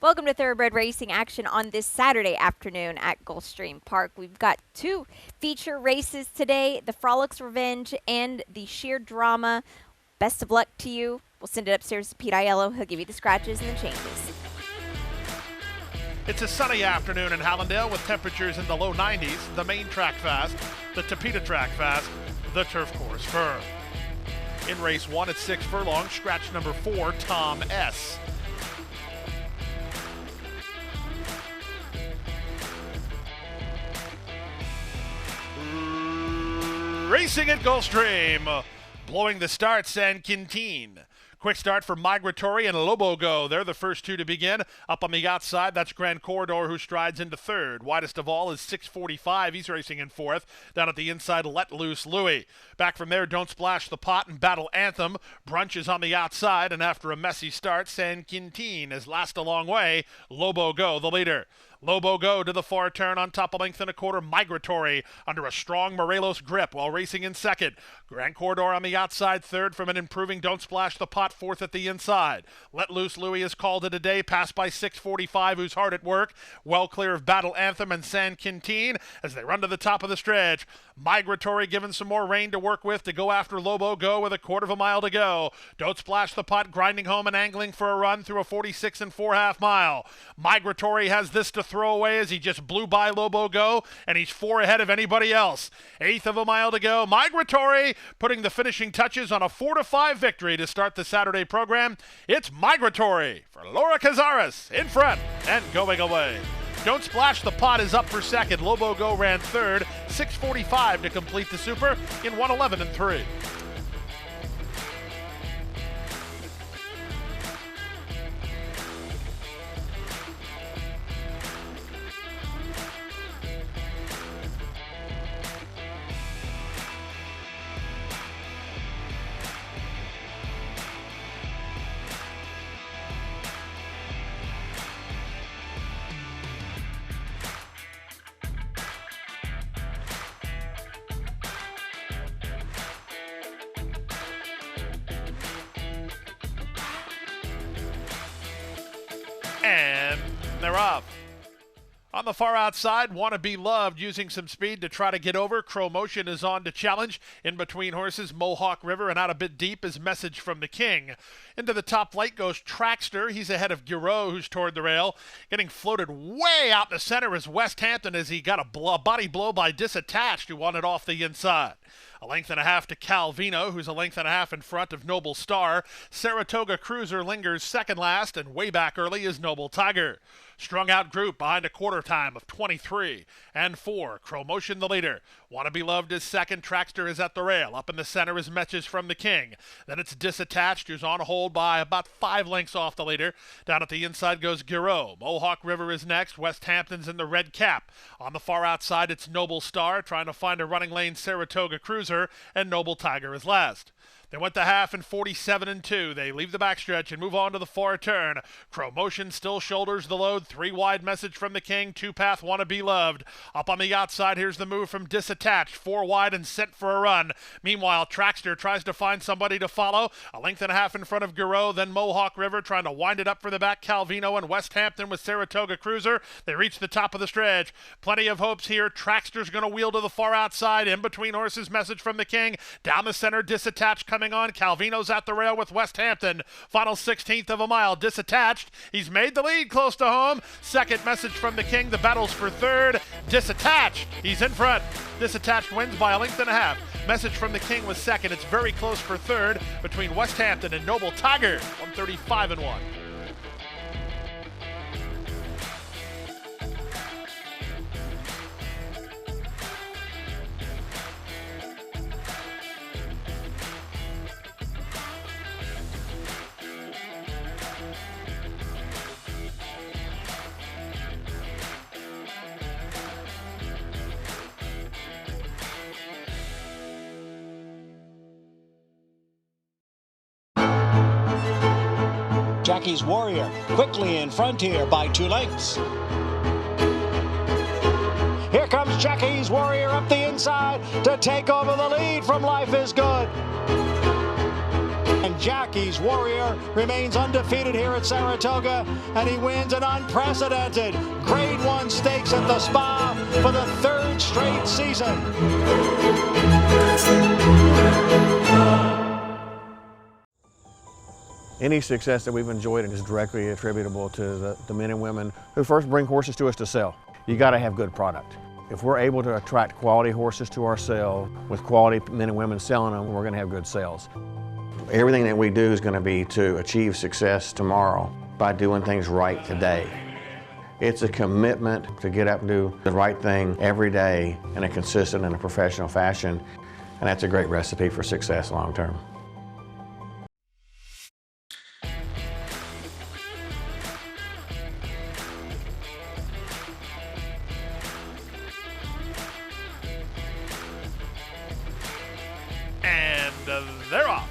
Welcome to Thoroughbred Racing action on this Saturday afternoon at Gulfstream Park. We've got two feature races today, the Frolic's Revenge and the Sheer Drama. Best of luck to you. We'll send it upstairs to Pete Aiello. He'll give you the scratches and the changes. It's a sunny afternoon in Hallandale with temperatures in the low 90s. The main track fast, the Tapeta track fast, the turf course fur. In race 1 at 6 furlongs, scratch number 4, Tom S. Racing at Gulfstream, blowing the start, San Quintin. Quick start for Migratory and Lobo Go. They're the first two to begin. Up on the outside, that's Grand Corridor, who strides into third. Widest of all is 645. He's racing in fourth. Down at the inside, Let Loose Louie. Back from there, Don't Splash the Pot and Battle Anthem. Brunch is on the outside, and after a messy start, San Quintin is last a long way. Lobo Go, the leader. Lobo Go to the far turn on top, a length and a quarter. Migratory under a strong Morelos grip while racing in second. Grand Corridor on the outside, third from an improving Don't Splash the Pot, fourth at the inside. Let Loose Louie is called it a day, passed by 645, who's hard at work. Well clear of Battle Anthem and San Quintin as they run to the top of the stretch. Migratory given some more rain to work with to go after Lobo Go with a quarter of a mile to go. Don't Splash the Pot grinding home and angling for a run through a 46 4/2 mile. Migratory has this to throw away as he just blew by Lobo Go, and he's 4 ahead of anybody else. Eighth of a mile to go. Migratory putting the finishing touches on a 4-5 victory to start the Saturday program. It's Migratory for Laura Cazares in front and going away. Don't Splash the Pot is up for second. Lobo Go ran third. 6:45 to complete the super in 1:11 3. And they're off. On the far outside, Wanna Be Loved using some speed to try to get over. Crow Motion is on to challenge. In between horses, Mohawk River, and out a bit deep is Message from the King. Into the top flight goes Trackster. He's ahead of Giro, who's toward the rail. Getting floated way out in the center is West Hampton as he got a body blow by Disattached, who won it off the inside. A length and a half to Calvino, who's a length and a half in front of Noble Star. Saratoga Cruiser lingers second last, and way back early is Noble Tiger. Strung out group behind a quarter time of 23 4. Crow Motion the leader. Wanna Be Loved is second. Trackster is at the rail. Up in the center is Message from the King. Then it's Disattached, who's on hold by about 5 lengths off the leader. Down at the inside goes Giro. Mohawk River is next. West Hampton's in the red cap. On the far outside, it's Noble Star trying to find a running lane. Saratoga Cruiser, and Noble Tiger is last. They went the half in 47 2. They leave the backstretch and move on to the far turn. Crow Motion still shoulders the load. 3 wide, Message from the King. 2 path, Wanna Be Loved. Up on the outside, here's the move from Disattached. 4 wide and sent for a run. Meanwhile, Trackster tries to find somebody to follow. A length and a half in front of Giro. Then Mohawk River trying to wind it up for the back. Calvino and West Hampton with Saratoga Cruiser. They reach the top of the stretch. Plenty of hopes here. Trackster's going to wheel to the far outside. In between horses, Message from the King. Down the center, Disattached coming on. Calvino's at the rail with West Hampton. Final 16th of a mile. Disattached. He's made the lead close to home. Second, Message from the King. The battle's for third. Disattached. He's in front. Disattached wins by a length and a half. Message from the King was second. It's very close for third between West Hampton and Noble Tiger. 135 1. Jackie's Warrior quickly in front here by 2 lengths. Here comes Jackie's Warrior up the inside to take over the lead from Life is Good. And Jackie's Warrior remains undefeated here at Saratoga, and he wins an unprecedented Grade 1 stakes at the Spa for the 3rd straight season. Any success that we've enjoyed is directly attributable to the men and women who first bring horses to us to sell. You got to have good product. If we're able to attract quality horses to our sale with quality men and women selling them, we're going to have good sales. Everything that we do is going to be to achieve success tomorrow by doing things right today. It's a commitment to get up and do the right thing every day in a consistent and a professional fashion, and that's a great recipe for success long term. And they're off.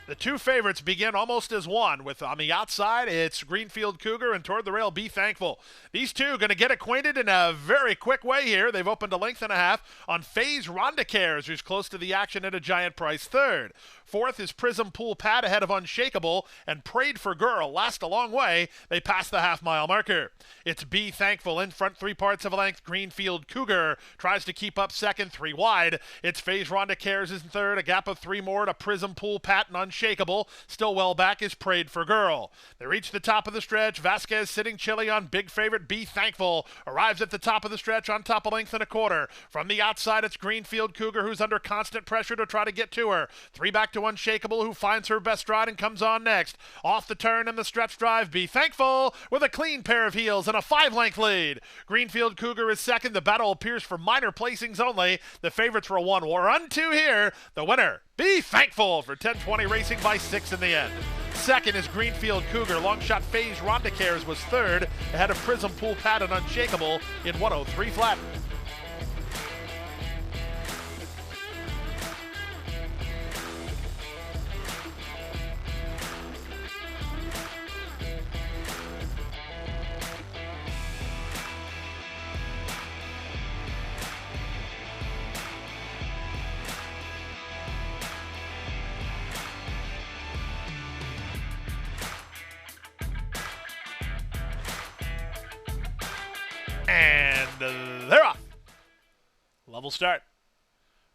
The two favorites begin almost as one. With on the outside, it's Greenfield Cougar, and toward the rail, Be Thankful. These two going to get acquainted in a very quick way here. They've opened a length and a half on Faze Rondacares, who's close to the action at a giant price third. Fourth is Prism Pool Pad ahead of Unshakable, and Prayed for Girl last a long way. They pass the half-mile marker. It's Be Thankful in front, 3 parts of a length. Greenfield Cougar tries to keep up second, 3 wide. It's Faze Rondacares is in third, a gap of 3 more to Prism Pool Pat and Unshakable. Still well back is Prayed for Girl. They reach the top of the stretch. Vasquez sitting chilly on big favorite Be Thankful. Arrives at the top of the stretch on top a length and a quarter. From the outside, it's Greenfield Cougar, who's under constant pressure to try to get to her. 3 back to Unshakable, who finds her best stride and comes on next. Off the turn in the stretch drive, Be Thankful with a clean pair of heels and a 5-length lead. Greenfield Cougar is second. The battle appears for minor placings only. The favorites were 1 run 2 here. The winner, Be Thankful, for 10-20 racing by 6 in the end. Second is Greenfield Cougar. Long shot Faze Rondacares was third, ahead of Prism Pool Pad and Unshakable in 103 flat. And they're off. Level start.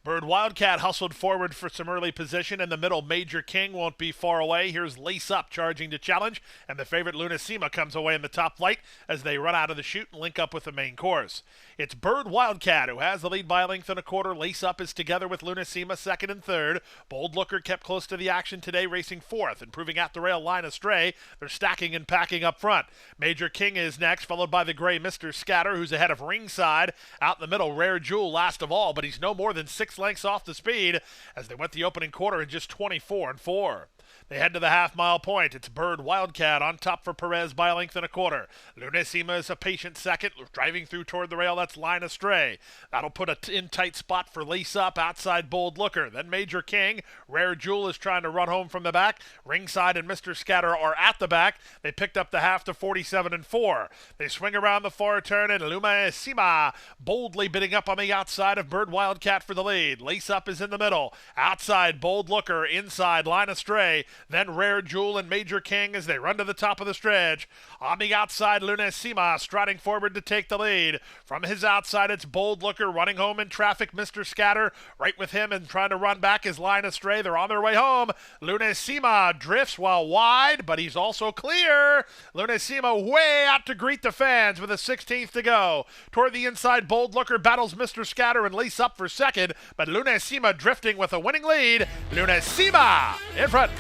Bird Wildcat hustled forward for some early position. In the middle, Major King won't be far away. Here's Lace Up charging to challenge, and the favorite Lunacima comes away in the top flight as they run out of the chute and link up with the main course. It's Bird Wildcat who has the lead by a length and a quarter. Lace Up is together with Lunacima second and third. Bold Looker kept close to the action today, racing fourth, improving at the rail line astray. They're stacking and packing up front. Major King is next, followed by the gray Mr. Scatter, who's ahead of Ringside. Out in the middle, Rare Jewel last of all, but he's no more than 6 lengths off the speed as they went the opening quarter in just 24 and 4. They head to the half-mile point. It's Bird Wildcat on top for Perez by a length and a quarter. Lunacima is a patient second, driving through toward the rail. That's Line Astray. That'll put a in-tight spot for Lace Up outside Bold Looker. Then Major King. Rare Jewel is trying to run home from the back. Ringside and Mr. Scatter are at the back. They picked up the half to 47 and 4. They swing around the far turn, and Lunacima boldly bidding up on the outside of Bird Wildcat for the lead. Lace Up is in the middle. Outside Bold Looker. Inside Line Astray. Then Rare Jewel and Major King as they run to the top of the stretch. On the outside, Lunacima striding forward to take the lead. From his outside, it's Bold Looker running home in traffic. Mr. Scatter right with him and trying to run back his Line Astray. They're on their way home. Lunacima drifts while wide, but he's also clear. Lunacima way out to greet the fans with a 16th to go. Toward the inside, Bold Looker battles Mr. Scatter and Lace Up for second, but Lunacima drifting with a winning lead. Lunacima in front.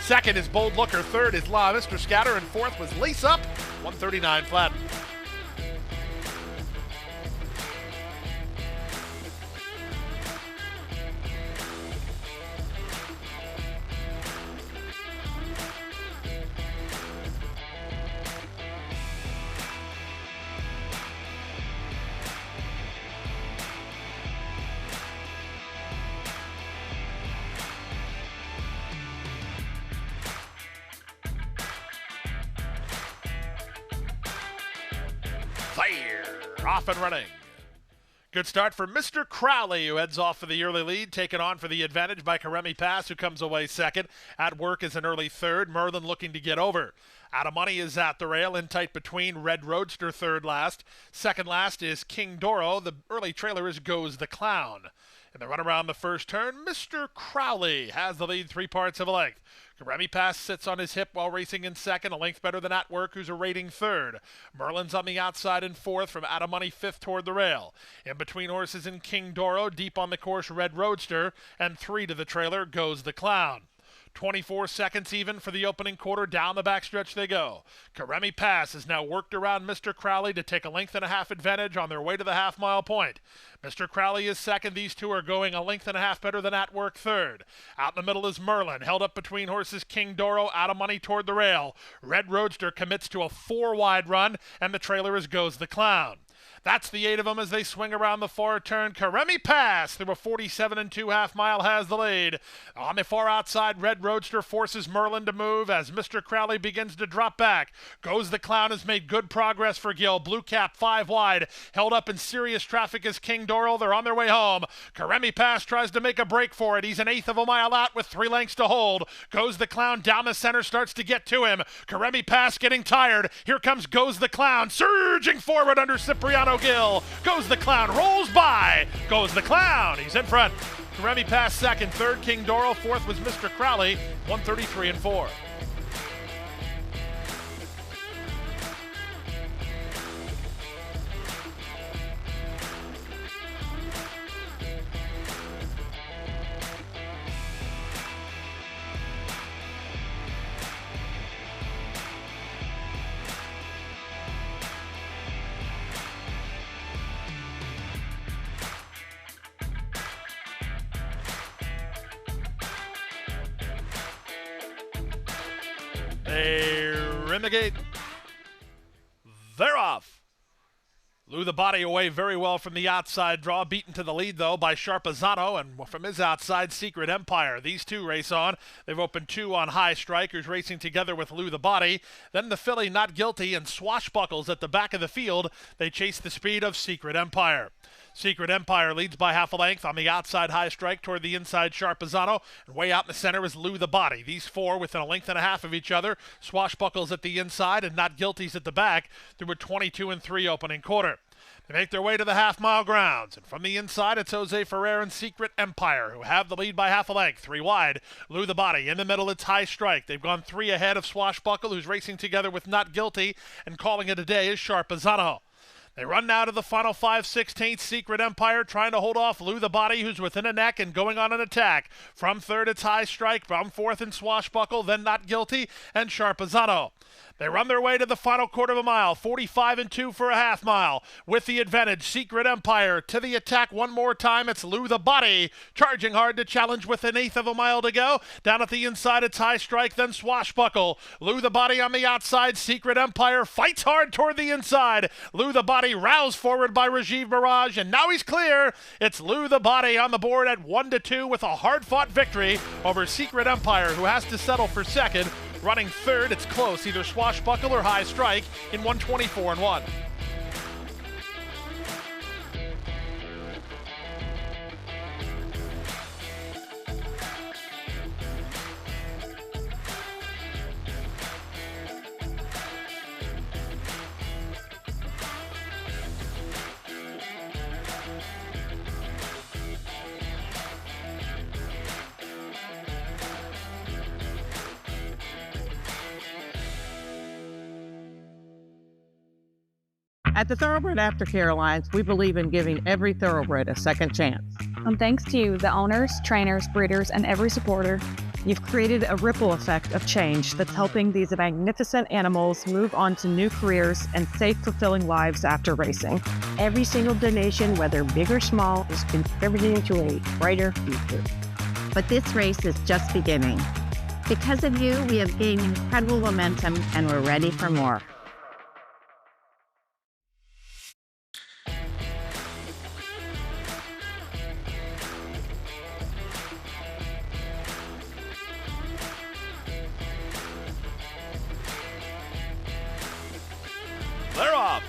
Second is Bold Looker. Third is Mr. Scatter. And fourth was Lace Up. 139 flat. Fire! Off and running. Good start for Mr. Crowley, who heads off for the early lead, taken on for the advantage by Karemi Pass, who comes away second. At Work is an early third. Merlin looking to get over. Out of Money is at the rail, in tight between. Red Roadster third last. Second last is King Doro. The early trailer is Goes the Clown. In the run around the first turn, Mr. Crowley has the lead 3/4 of a length. Karemi Pass sits on his hip while racing in second, a length better than At Work, who's a rating third. Merlin's on the outside in fourth, from Out of Money fifth toward the rail. In between horses in King Doro, deep on the course Red Roadster, and 3 to the trailer, Goes the Clown. 24 seconds even for the opening quarter. Down the backstretch they go. Karemi Pass has now worked around Mr. Crowley to take a length and a half advantage on their way to the half-mile point. Mr. Crowley is second. These two are going a length and a half better than At Work third. Out in the middle is Merlin, held up between horses King Doro, Out of Money toward the rail. Red Roadster commits to a 4-wide run, and the trailer is Goes the Clown. That's the 8 of them as they swing around the far turn. Karemi Pass through a 47 2/2 mile has the lead. On the far outside, Red Roadster forces Merlin to move as Mr. Crowley begins to drop back. Goes the Clown has made good progress for Gill. Blue Cap 5 wide, held up in serious traffic as King Doro. They're on their way home. Karemi Pass tries to make a break for it. He's an 1/8 of a mile out with 3 lengths to hold. Goes the Clown down the center, starts to get to him. Karemi Pass getting tired. Here comes Goes the Clown, surging forward under Cipriano Gill. Goes the Clown, rolls by. Goes the Clown, he's in front. Karemi Pass second, third King Doro, fourth was Mr. Crowley, 133 and 4. They're in the gate. They're off. Blew the body away very well from the outside draw, beaten to the lead, though, by Sharpazano, and from his outside, Secret Empire. These two race on. They've opened 2 on High Strikers, racing together with Lou the Body. Then the filly, Not Guilty, and Swashbuckles at the back of the field. They chase the speed of Secret Empire. Secret Empire leads by half a length. On the outside, High Strike toward the inside, Sharpazano. And way out in the center is Lou the Body. These 4 within a length and a half of each other. Swashbuckles at the inside and Not Guilty's at the back through a 22 and 3 opening quarter. They make their way to the half-mile grounds. And from the inside, it's Jose Ferrer and Secret Empire, who have the lead by half a length. 3 wide, Lou the Body. In the middle, it's High Strike. They've gone 3 ahead of Swashbuckle, who's racing together with Not Guilty. And calling it a day is Sharpazano. They run now to the final 5/16. Secret Empire trying to hold off Lou the Body, who's within a neck and going on an attack. From third, it's High Strike. From fourth, and Swashbuckle. Then Not Guilty and Sharpazano. They run their way to the final quarter of a mile, 45 and 2 for a half mile. With the advantage, Secret Empire to the attack one more time. It's Lou the Body, charging hard to challenge with an 1/8 of a mile to go. Down at the inside, it's High Strike, then Swashbuckle. Lou the Body on the outside. Secret Empire fights hard toward the inside. Lou the Body roused forward by Rajiv Mirage, and now he's clear. It's Lou the Body on the board at 1-2 with a hard-fought victory over Secret Empire, who has to settle for second. Running third, it's close, either Swashbuckle or High Strike in 124 and 1. At the Thoroughbred Aftercare Alliance, we believe in giving every thoroughbred a second chance. And thanks to you, the owners, trainers, breeders, and every supporter, You've created a ripple effect of change that's helping these magnificent animals move on to new careers and safe, fulfilling lives after racing. Every single donation, whether big or small, is contributing to a brighter future. But this race is just beginning. Because of you, we have gained incredible momentum and we're ready for more. They're off.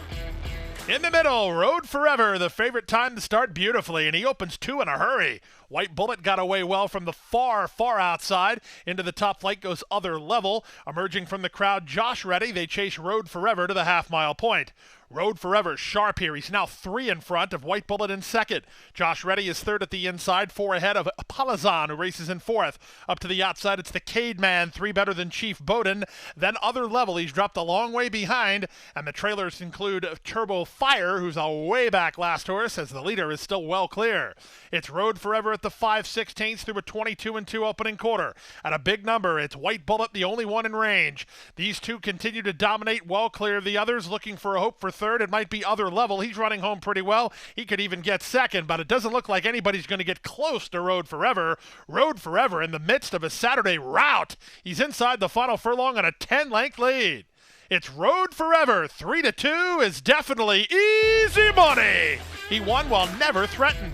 In the middle, Road Forever, the favorite time to start beautifully, and he opens 2 in a hurry. White Bullet got away well from the far outside. Into the top flight goes Other Level. Emerging from the crowd, Josh Reddy. They chase Road Forever to the half-mile point. Road Forever sharp here. He's now 3 in front of White Bullet in second. Josh Reddy is third at the inside, 4 ahead of Palazan, who races in fourth. Up to the outside, it's the Cade Man, 3 better than Chief Bowden. Then Other Level, he's dropped a long way behind. And the trailers include Turbo Fire, who's a way back last horse, as the leader is still well clear. It's Road Forever at the 5/16 through a 22-2 opening quarter. At a big number, it's White Bullet, the only one in range. These two continue to dominate, well clear of the others. Looking for a hope for third, it might be Other Level. He's running home pretty well. He could even get second, but it doesn't look like anybody's going to get close to Road Forever. Road Forever in the midst of a Saturday rout. He's inside the final furlong on a 10-length lead. It's Road Forever. 3-2 is definitely easy money. He won while never threatened.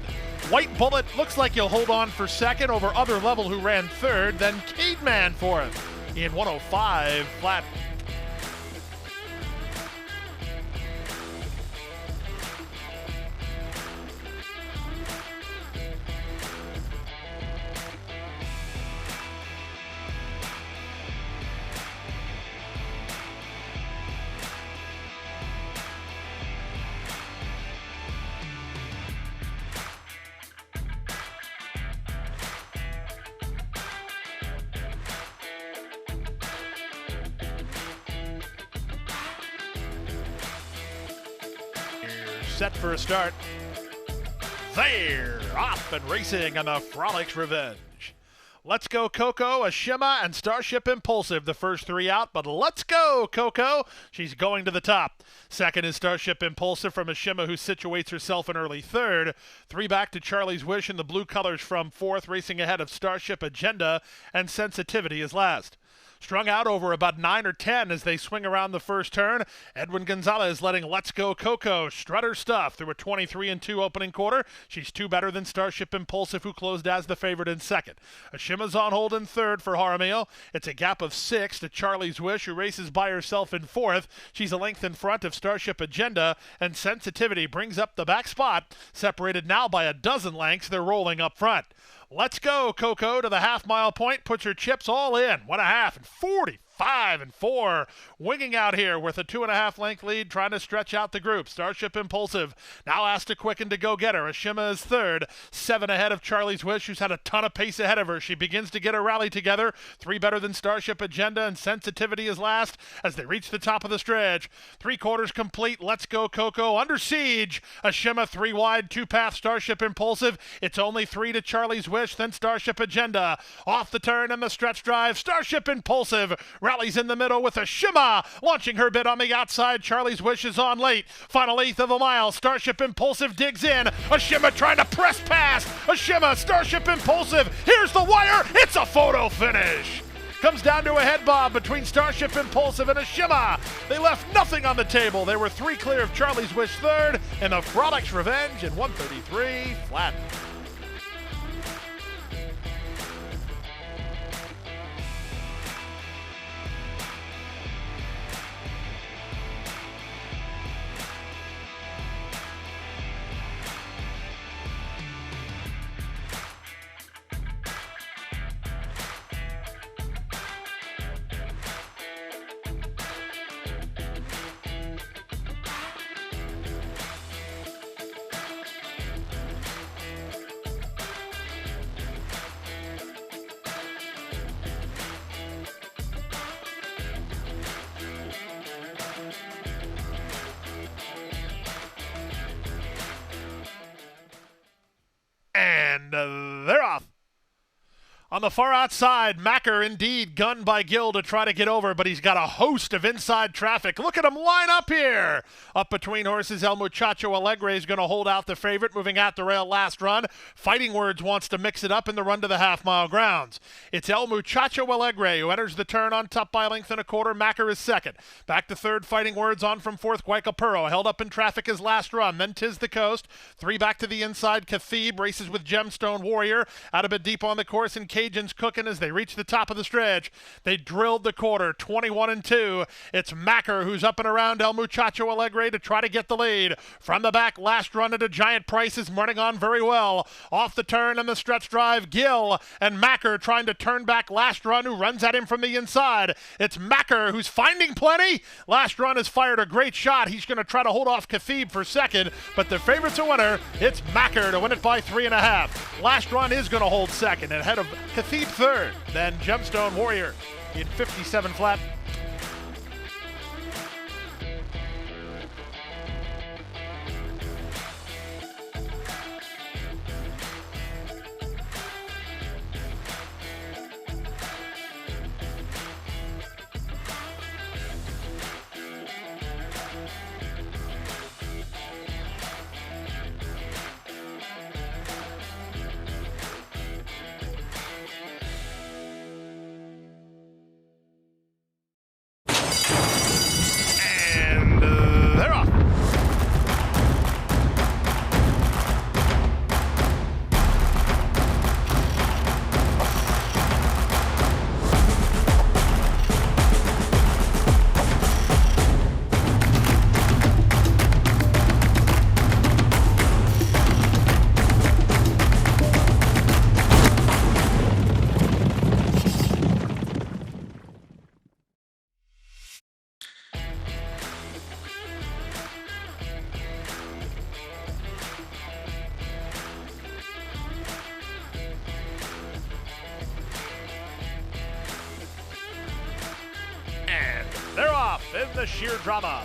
White Bullet looks like he'll hold on for second over Other Level, who ran third, then Cade Man fourth in 105 flat. Set for a start. They're off and racing on the Frolics Revenge. Let's Go Coco, Ashima, and Starship Impulsive, the first 3 out, but let's go Coco. She's going to the top. Second is Starship Impulsive from Ashima, who situates herself in early third. 3 back to Charlie's Wish in the blue colors from fourth, racing ahead of Starship Agenda, and Sensitivity is last. Strung out over about 9 or 10 as they swing around the first turn. Edwin Gonzalez letting Let's Go Coco strut her stuff through a 23-2 opening quarter. She's 2 better than Starship Impulsive, who closed as the favorite in second. Ashima's on hold in third for Jaramillo. It's a gap of 6 to Charlie's Wish, who races by herself in fourth. She's a length in front of Starship Agenda, and Sensitivity brings up the back spot. Separated now by a dozen lengths, they're rolling up front. Let's Go Coco to the half-mile point, puts her chips all in. 1.5 and 45-4. Winging out here with a 2.5 length lead, trying to stretch out the group. Starship Impulsive now asked to quicken to go get her. Ashima is third, 7 ahead of Charlie's Wish, who's had a ton of pace ahead of her. She begins to get her rally together. 3 better than Starship Agenda, and Sensitivity is last as they reach the top of the stretch. 3 quarters complete. Let's Go Coco under siege. Ashima 3 wide, 2 path Starship Impulsive. It's only 3 to Charlie's Wish, then Starship Agenda. Off the turn and the stretch drive. Starship Impulsive rallies in the middle with Ashima launching her bit on the outside. Charlie's Wish is on late. Final 1/8 of a mile. Starship Impulsive digs in. Ashima trying to press past. Ashima, Starship Impulsive. Here's the wire. It's a photo finish. Comes down to a head bob between Starship Impulsive and Ashima. They left nothing on the table. They were 3 clear of Charlie's Wish third, and the Frolics Revenge in 133 flat. And they're off. On the far outside, Macker indeed gunned by Gill to try to get over, but he's got a host of inside traffic. Look at him line up here. Up between horses, El Muchacho Alegre is going to hold out the favorite, moving at the rail last run. Fighting Words wants to mix it up in the run to the half-mile grounds. It's El Muchacho Alegre who enters the turn on top by a length and a quarter. Macker is second. Back to third, Fighting Words on from fourth. Guaycapuro held up in traffic his last run. Then Tis the Coast. 3 back to the inside. Cathebe races with Gemstone Warrior. Out a bit deep on the course, and Cade engine's cooking as they reach the top of the stretch. They drilled the quarter, 21-2. It's Macker who's up and around El Muchacho Alegre to try to get the lead. From the back, last run at a Giant Price is running on very well. Off the turn and the stretch drive, Gill and Macker trying to turn back last run, who runs at him from the inside. It's Macker who's finding plenty. Last run has fired a great shot. He's going to try to hold off Khabib for second, but the favorite's a winner. It's Macker to win it by 3.5. Last run is going to hold second, ahead of Khabib third, then Gemstone Warrior in 57 flat. They're off. They're off in the sheer drama.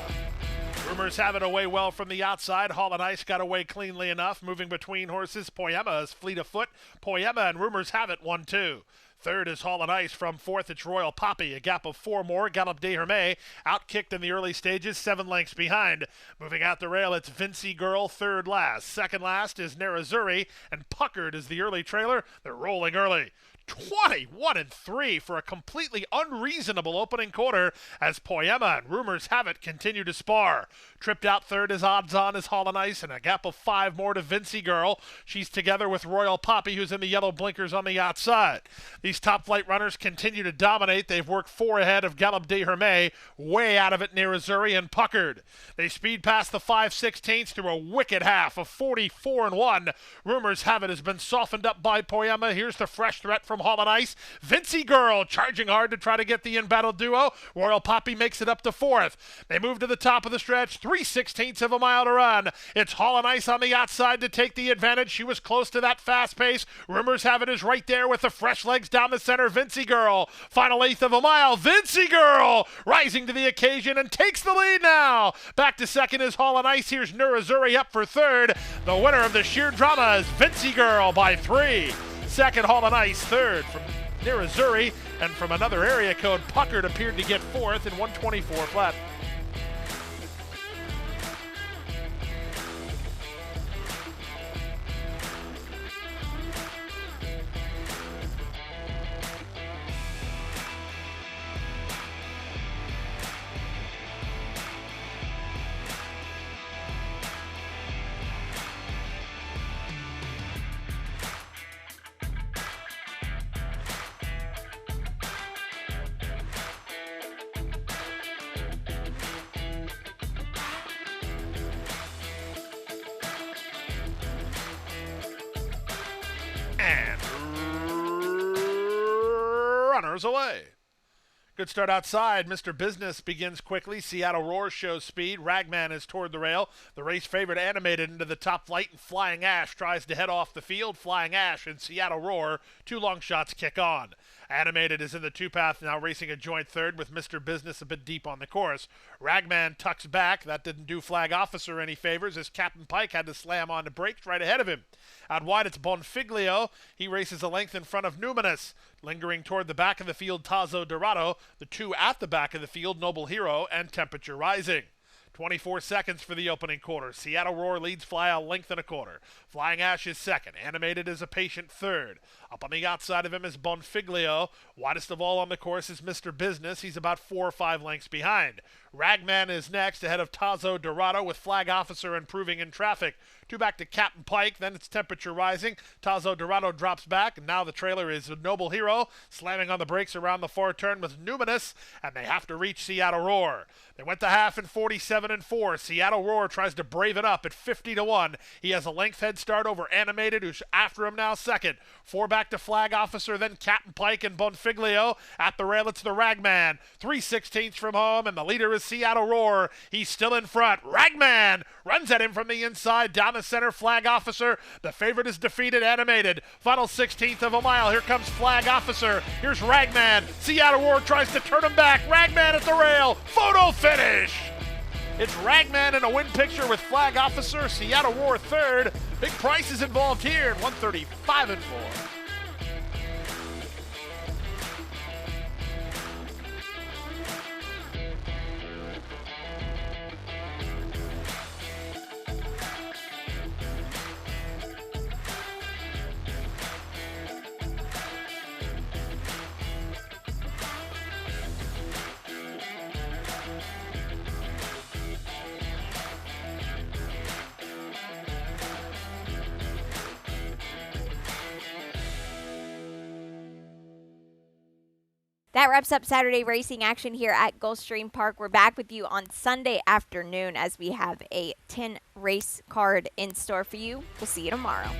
Rumors have it away well from the outside. Hall and Ice got away cleanly enough. Moving between horses, Poema is fleet of foot. Poema and Rumors have it 1-2. Third is Hall and Ice. From fourth, it's Royal Poppy. A gap of 4 more. Galop de Hermé outkicked in the early stages, 7 lengths behind. Moving out the rail, it's Vincy Girl, third last. Second last is Nerazzurri, and Puckered is the early trailer. They're rolling early. 21-3 for a completely unreasonable opening quarter as Poema and Rumors Have It continue to spar. Tripped out third is Odds On is Hall and Ice, and a gap of 5 more to Vincy Girl. She's together with Royal Poppy, who's in the yellow blinkers on the outside. These top flight runners continue to dominate. They've worked 4 ahead of Galop de Hermé, way out of it near Nerazzurri and Puckered. They speed past the 5/16 through a wicked half of 44-1. Rumors Have It has been softened up by Poema. Here's the fresh threat from Hall and Ice. Vincy Girl charging hard to try to get the in-battle duo. Royal Poppy makes it up to 4th. They move to the top of the stretch, 3/16 of a mile to run. It's Hall and Ice on the outside to take the advantage. She was close to that fast pace. Rumors Have It is right there with the fresh legs down the center. Vincy Girl, final 1/8 of a mile. Vincy Girl rising to the occasion and takes the lead now. Back to second is Hall and Ice. Here's Nerazzurri up for third. The winner of the sheer drama is Vincy Girl by 3. Second, Hall and Ice. Third from Nerazzurri, and from another area code, Puckered appeared to get 4th in 124 flat. And runners away. Good start outside. Mr. Business begins quickly. Seattle Roar shows speed. Ragman is toward the rail. The race favorite Animated into the top flight, and Flying Ash tries to head off the field. Flying Ash and Seattle Roar, 2 long shots kick on. Animated is in the 2-path now, racing a joint third with Mr. Business a bit deep on the course. Ragman tucks back. That didn't do Flag Officer any favors as Captain Pike had to slam on the brakes right ahead of him. Out wide, it's Bonfiglio. He races a length in front of Numinous. Lingering toward the back of the field, Tazo Dorado. The 2 at the back of the field, Noble Hero and Temperature Rising. 24 seconds for the opening quarter. Seattle Roar leads Fly a length and a quarter. Flying Ash is second. Animated is a patient third. Up on the outside of him is Bonfiglio. Widest of all on the course is Mr. Business. He's about 4 or 5 lengths behind. Ragman is next, ahead of Tazo Dorado, with Flag Officer improving in traffic. Two back to Captain Pike. Then it's temperature rising. Tazo Dorado drops back. And now the trailer is Noble Hero. Slamming on the brakes around the far turn with Numinous. And they have to reach Seattle Roar. They went to half in 47-4. Seattle Roar tries to brave it up at 50-1. He has a length head start over Animated, who's after him now second. Four back to Flag Officer, then Captain Pike and Bonfiglio. At the rail, it's the Ragman. 3/16 from home, and the leader is Seattle Roar. He's still in front. Ragman runs at him from the inside, down the center, Flag Officer. The favorite is defeated, Animated. Final 16th of a mile. Here comes Flag Officer. Here's Ragman. Seattle Roar tries to turn him back. Ragman at the rail. Photo finish. It's Ragman in a win picture with Flag Officer. Seattle Roar third. Big price is involved here in 135-4. That wraps up Saturday racing action here at Gulfstream Park. We're back with you on Sunday afternoon as we have a 10 race card in store for you. We'll see you tomorrow.